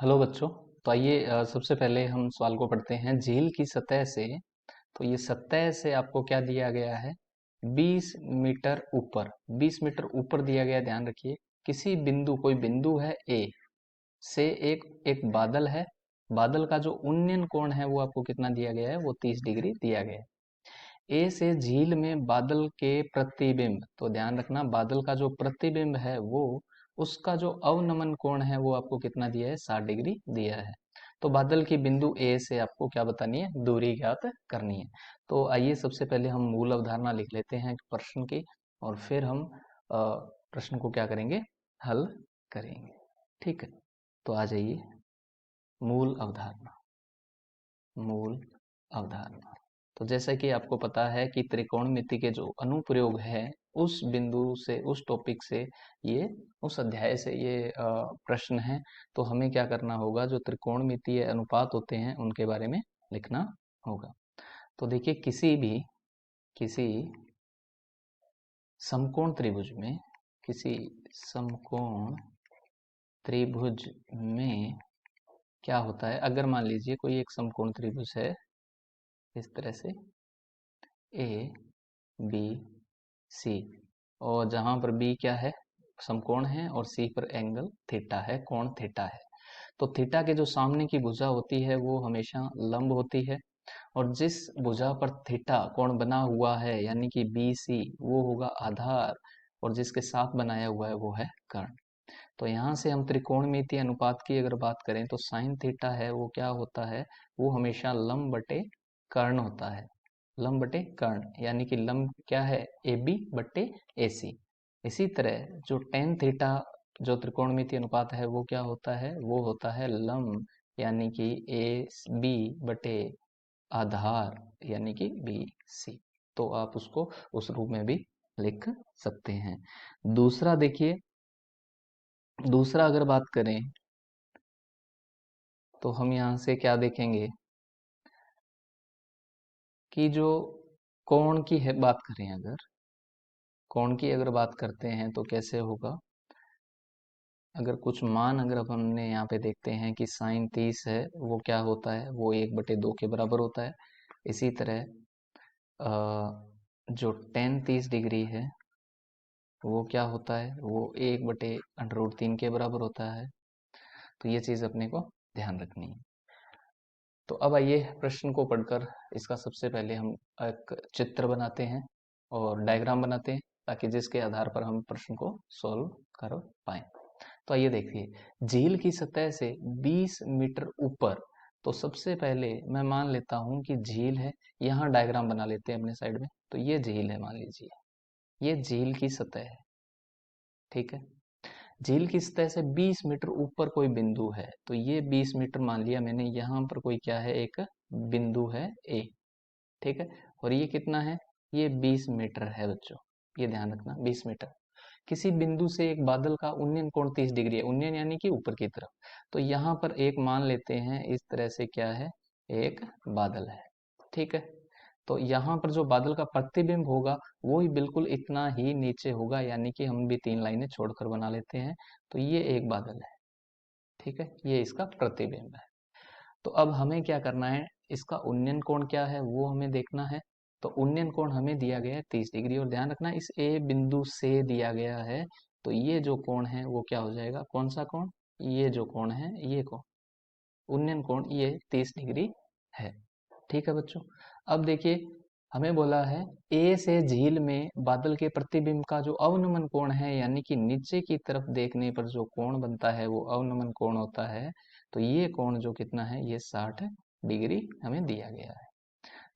Hello बच्चों। तो आइए सबसे पहले हम सवाल को पढ़ते हैं। झील की सतह से, तो ये सतह से आपको क्या दिया गया है? 20 मीटर ऊपर, 20 मीटर ऊपर दिया गया। ध्यान रखिए, किसी बिंदु, कोई बिंदु है ए से एक एक बादल है। बादल का जो उन्नयन कोण है वो आपको कितना दिया गया है? वो 30 डिग्री दिया गया है। ए से झील में बादल के प्रतिबिंब, तो ध्यान रखना बादल का जो प्रतिबिंब है वो, उसका जो अवनमन कोण है वो आपको कितना दिया है? 60 डिग्री दिया है। तो बादल की बिंदु ए से आपको क्या बतानी है? दूरी ज्ञात करनी है। तो आइए सबसे पहले हम मूल अवधारणा लिख लेते हैं प्रश्न की, और फिर हम प्रश्न को क्या करेंगे? हल करेंगे। ठीक है, तो आ जाइए। मूल अवधारणा। मूल अवधारणा। तो जैसा कि आपको पता है कि त्रिकोणमिति के जो अनुप्रयोग है, उस बिंदु से, उस टॉपिक से, ये उस अध्याय से ये प्रश्न है। तो हमें क्या करना होगा? जो त्रिकोणमितीय अनुपात होते हैं उनके बारे में लिखना होगा। तो देखिए, किसी समकोण त्रिभुज में, किसी समकोण त्रिभुज में क्या होता है? अगर मान लीजिए कोई एक समकोण त्रिभुज है इस तरह से, ए बी सी, और जहां पर बी क्या है? समकोण है, और सी पर एंगल थीटा है, कोण थीटा है। तो थीटा के जो सामने की भुजा होती है वो हमेशा लंब होती है, और जिस भुजा पर थीटा कोण बना हुआ है यानी कि बी सी, वो होगा आधार, और जिसके साथ बनाया हुआ है वो है कर्ण। तो यहाँ से हम त्रिकोणमिति अनुपात की अगर बात करें तो साइन थीटा है वो क्या होता है? वो हमेशा लंब बटे कर्ण होता है। लंब बटे कर्ण यानी कि लंब क्या है? ए बी बटे ए सी। इसी तरह जो टेन थीटा, जो त्रिकोणमिति अनुपात है वो क्या होता है? वो होता है लंब यानी कि ए बी बटे आधार यानी कि बी सी। तो आप उसको उस रूप में भी लिख सकते हैं। दूसरा देखिए, दूसरा अगर बात करें तो हम यहाँ से क्या देखेंगे कि जो कोण की है बात करें, अगर कोण की अगर बात करते हैं तो कैसे होगा? अगर कुछ मान, अगर अब हमने यहाँ पे देखते हैं कि साइन 30 है वो क्या होता है? वो 1/2 के बराबर होता है। इसी तरह जो टेन 30 डिग्री है वो क्या होता है? वो 1/√3 के बराबर होता है। तो ये चीज़ अपने को ध्यान रखनी है। तो अब आइए प्रश्न को पढ़कर इसका सबसे पहले हम एक चित्र बनाते हैं और डायग्राम बनाते हैं, ताकि जिसके आधार पर हम प्रश्न को सॉल्व कर पाए। तो आइए देखिए, झील की सतह से 20 मीटर ऊपर, तो सबसे पहले मैं मान लेता हूं कि झील है। यहाँ डायग्राम बना लेते हैं अपने साइड में। तो ये झील है, मान लीजिए ये झील की सतह है। ठीक है, झील की सतह से 20 मीटर ऊपर कोई बिंदु है। तो ये 20 मीटर मान लिया मैंने, यहाँ पर कोई क्या है? एक बिंदु है ए। ठीक है, और ये कितना है? ये 20 मीटर है बच्चों। ये ध्यान रखना, 20 मीटर। किसी बिंदु से एक बादल का उन्नयन कोण 30 डिग्री है। उन्नयन यानी कि ऊपर की तरफ। तो यहाँ पर एक मान लेते हैं इस तरह से, क्या है? एक बादल है। ठीक है, तो यहाँ पर जो बादल का प्रतिबिंब होगा वो ही बिल्कुल इतना ही नीचे होगा, यानी कि हम भी 3 लाइनें छोड़कर बना लेते हैं। तो ये एक बादल है। ठीक है, ये इसका प्रतिबिंब है। तो अब हमें क्या करना है? इसका उन्नयन कोण क्या है वो हमें देखना है। तो उन्नयन कोण हमें दिया गया है 30 डिग्री, और ध्यान रखना इस ए बिंदु से दिया गया है। तो ये जो कोण है वो क्या हो जाएगा? कौन सा कोण? ये जो कोण है, ये कोण, उन्नयन कोण, ये 30 डिग्री है। ठीक है बच्चों, अब देखिए हमें बोला है ए से झील में बादल के प्रतिबिंब का जो अवनमन कोण है, यानी कि नीचे की तरफ देखने पर जो कोण बनता है वो अवनमन कोण होता है। तो ये कोण जो कितना है? ये 60 डिग्री हमें दिया गया है।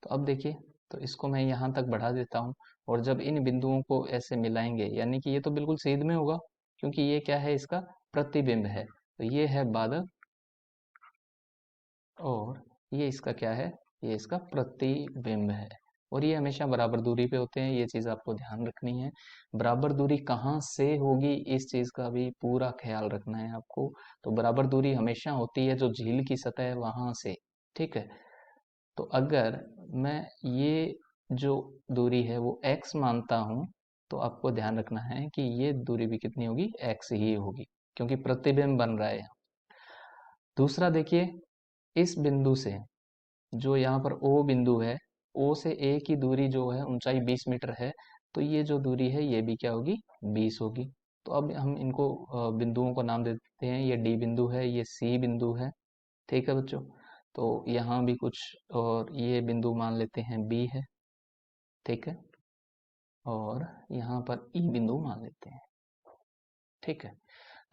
तो अब देखिए, तो इसको मैं यहाँ तक बढ़ा देता हूँ, और जब इन बिंदुओं को ऐसे मिलाएंगे, यानी कि ये तो बिल्कुल सीध में होगा, क्योंकि ये क्या है? इसका प्रतिबिंब है। तो ये है बादल, और ये इसका क्या है? ये इसका प्रतिबिंब है। और ये हमेशा बराबर दूरी पे होते हैं, ये चीज आपको ध्यान रखनी है। बराबर दूरी कहाँ से होगी, इस चीज का भी पूरा ख्याल रखना है आपको। तो बराबर दूरी हमेशा होती है जो झील की सतह है वहां से। ठीक है, तो अगर मैं ये जो दूरी है वो x मानता हूं, तो आपको ध्यान रखना है कि ये दूरी भी कितनी होगी? x ही होगी, क्योंकि प्रतिबिंब बन रहा है। दूसरा देखिए, इस बिंदु से जो यहाँ पर ओ बिंदु है, ओ से ए की दूरी जो है ऊंचाई 20 मीटर है, तो ये जो दूरी है ये भी क्या होगी, 20 होगी। तो अब हम इनको बिंदुओं को नाम दे देते हैं, ये डी बिंदु है, ये सी बिंदु है। ठीक है बच्चों, तो यहाँ भी कुछ और ये बिंदु मान लेते हैं बी है। ठीक है, और यहाँ पर ई बिंदु मान लेते हैं। ठीक है,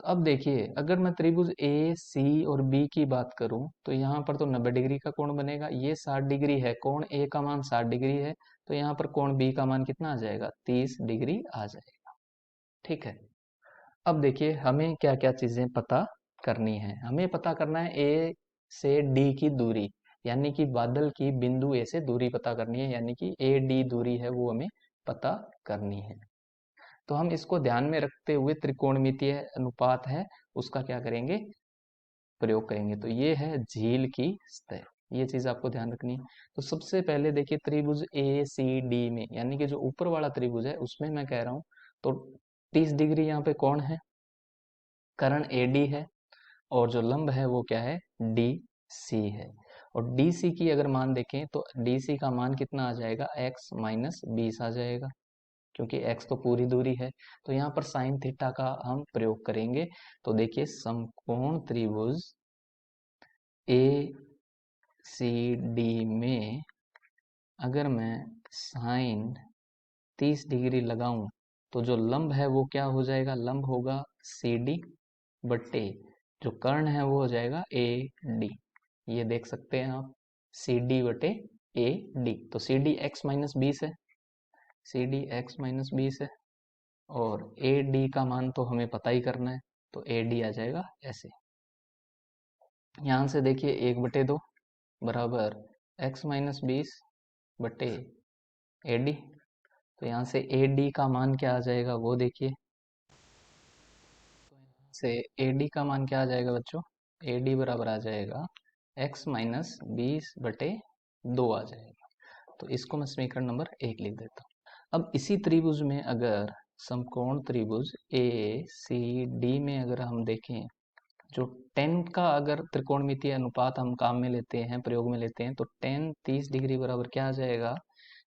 तो अब देखिए, अगर मैं त्रिभुज ए सी और बी की बात करूं तो यहाँ पर तो 90 डिग्री का कोण बनेगा, ये 60 डिग्री है, कोण ए का मान 60 डिग्री है, तो यहाँ पर कोण बी का मान कितना आ जाएगा, 30 डिग्री आ जाएगा। ठीक है, अब देखिए हमें क्या क्या चीजें पता करनी है। हमें पता करना है ए से डी की दूरी, यानी कि बादल की बिंदु ए से दूरी पता करनी है, यानी कि ए डी दूरी है वो हमें पता करनी है। तो हम इसको ध्यान में रखते हुए त्रिकोणमितीय अनुपात है उसका क्या करेंगे, प्रयोग करेंगे। तो ये है झील की सतह, ये चीज आपको ध्यान रखनी है। तो सबसे पहले देखिए त्रिभुज ए सी डी में, यानी कि जो ऊपर वाला त्रिभुज है उसमें मैं कह रहा हूँ, तो 30 डिग्री यहाँ पे कौन है, कर्ण ए डी है, और जो लंब है वो क्या है, डी सी है। और डी सी की अगर मान देखें तो डी सी का मान कितना आ जाएगा, एक्स माइनस 20 आ जाएगा, क्योंकि x तो पूरी दूरी है। तो यहाँ पर साइन थीटा का हम प्रयोग करेंगे। तो देखिए समकोण त्रिभुज ए सी डी में अगर मैं साइन 30 डिग्री लगाऊं तो जो लंब है वो क्या हो जाएगा, लंब होगा सी डी बटे जो कर्ण है वो हो जाएगा ए डी। ये देख सकते हैं आप, सी डी बटे ए डी। तो सी डी एक्स माइनस 20 है, सी डी एक्स माइनस 20 है, और ए डी का मान तो हमें पता ही करना है, तो ए डी आ जाएगा ऐसे। यहाँ से देखिए 1/2 बराबर एक्स माइनस 20 बटे ए डी। तो यहाँ से ए डी का मान क्या आ जाएगा वो देखिए, तो यहाँ से ए डी का मान क्या आ जाएगा बच्चों, ए डी बराबर आ जाएगा एक्स माइनस 20/2 आ जाएगा। तो इसको मैं समीकरण नंबर 1 लिख देता हूँ। अब इसी त्रिभुज में अगर समकोण त्रिभुज ए सी डी में अगर हम देखें, जो टेन का अगर त्रिकोणमितीय अनुपात हम काम में लेते हैं, प्रयोग में लेते हैं, तो टेन 30 डिग्री बराबर क्या आ जाएगा,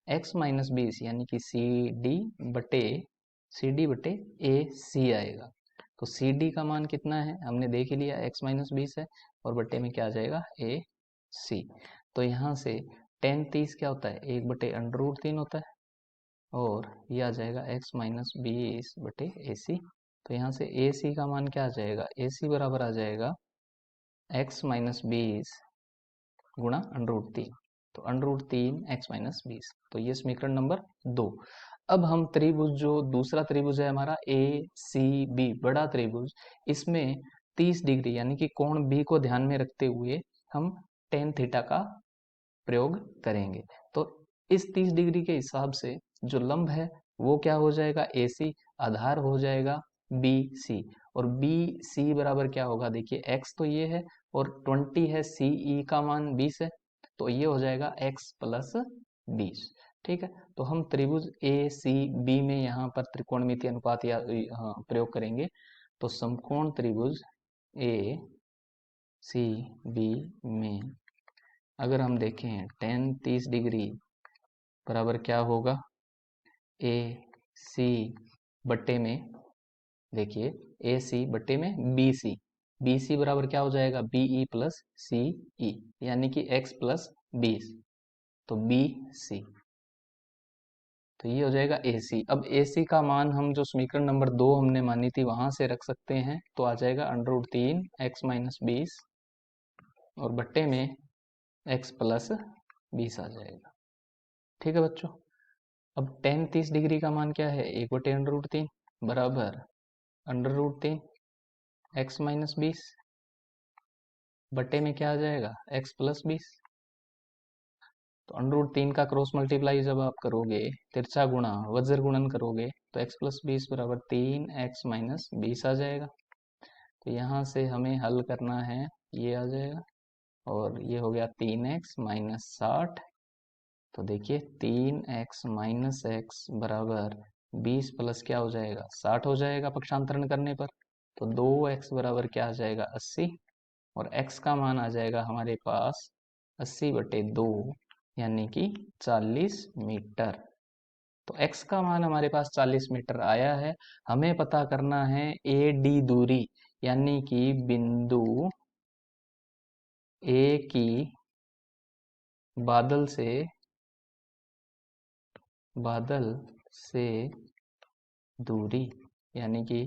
एक्स माइनस 20, यानी कि सी डी बटे ए सी आएगा। तो सी डी का मान कितना है हमने देख ही लिया, एक्स माइनस 20 है, और बटे में क्या आ जाएगा, ए सी। तो यहाँ से टेन 30 क्या होता है, 1/√3 होता है, और ये आ जाएगा एक्स माइनस 20/AC। तो यहाँ से AC का मान क्या आ जाएगा, AC बराबर आ जाएगा एक्स माइनस 20 गुणा √3। तो √3 एक्स माइनस 20। तो ये समीकरण नंबर 2। अब हम त्रिभुज, जो दूसरा त्रिभुज है हमारा ए सी बी, बड़ा त्रिभुज, इसमें 30 डिग्री यानी कि कोण बी को ध्यान में रखते हुए हम टेन थीटा का प्रयोग करेंगे। तो इस 30 डिग्री के हिसाब से जो लंब है वो क्या हो जाएगा, AC, आधार हो जाएगा BC, और BC बराबर क्या होगा, देखिए x तो ये है, और 20 है, CE का मान 20 है, तो ये हो जाएगा x प्लस 20। ठीक है, तो हम त्रिभुज ACB में यहाँ पर त्रिकोणमितीय अनुपात या प्रयोग करेंगे। तो समकोण त्रिभुज ACB में अगर हम देखें टेन 30 डिग्री बराबर क्या होगा, ए सी बट्टे में, देखिए ए सी बट्टे में बी सी, बी सी बराबर क्या हो जाएगा, बी ई प्लस सी ई, यानी कि एक्स प्लस 20, तो बी सी, तो ये हो जाएगा ए सी। अब ए सी का मान हम जो समीकरण नंबर 2 हमने मानी थी वहां से रख सकते हैं, तो आ जाएगा √3 एक्स माइनस 20 और बट्टे में एक्स प्लस 20 आ जाएगा। ठीक है बच्चों, अब टेन 30 डिग्री का मान क्या है, 1/√3 बराबर √3 एक्स माइनस 20 बटे में क्या आ जाएगा, एक्स प्लस 20। तो √3 का क्रॉस मल्टीप्लाई जब आप करोगे, तिरछा गुणा वज्र गुणन करोगे, तो एक्स प्लस 20 बराबर 3 एक्स माइनस 20 आ जाएगा। तो यहाँ से हमें हल करना है, ये आ जाएगा, और ये हो गया 3x माइनस 60। तो देखिए 3x माइनस एक्स बराबर 20 प्लस क्या हो जाएगा, 60 हो जाएगा पक्षांतरण करने पर। तो 2x बराबर क्या आ जाएगा, 80। और x का मान आ जाएगा हमारे पास 80/2 यानी कि 40 मीटर। तो x का मान हमारे पास 40 मीटर आया है। हमें पता करना है AD दूरी, यानी कि बिंदु A की बादल से दूरी, यानी कि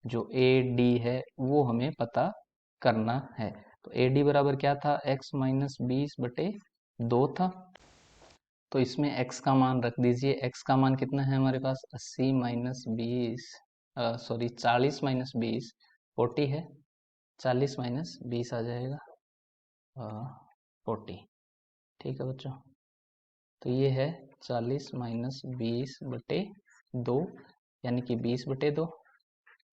जो AD है वो हमें पता करना है। तो AD बराबर क्या था, x माइनस 20/2 था। तो इसमें x का मान रख दीजिए। x का मान कितना है हमारे पास, 80 माइनस 20, सॉरी 40 माइनस 20 40 है। 40 माइनस 20 आ जाएगा 40। ठीक है बच्चों, तो ये है 40 माइनस 20/2 यानी कि 20/2,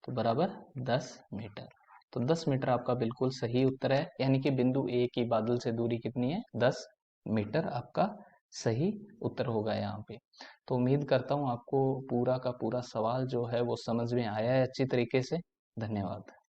तो बराबर 10 मीटर। तो 10 मीटर आपका बिल्कुल सही उत्तर है, यानी कि बिंदु ए की बादल से दूरी कितनी है, 10 मीटर आपका सही उत्तर होगा यहाँ पे। तो उम्मीद करता हूँ आपको पूरा का पूरा सवाल जो है वो समझ में आया है अच्छी तरीके से। धन्यवाद।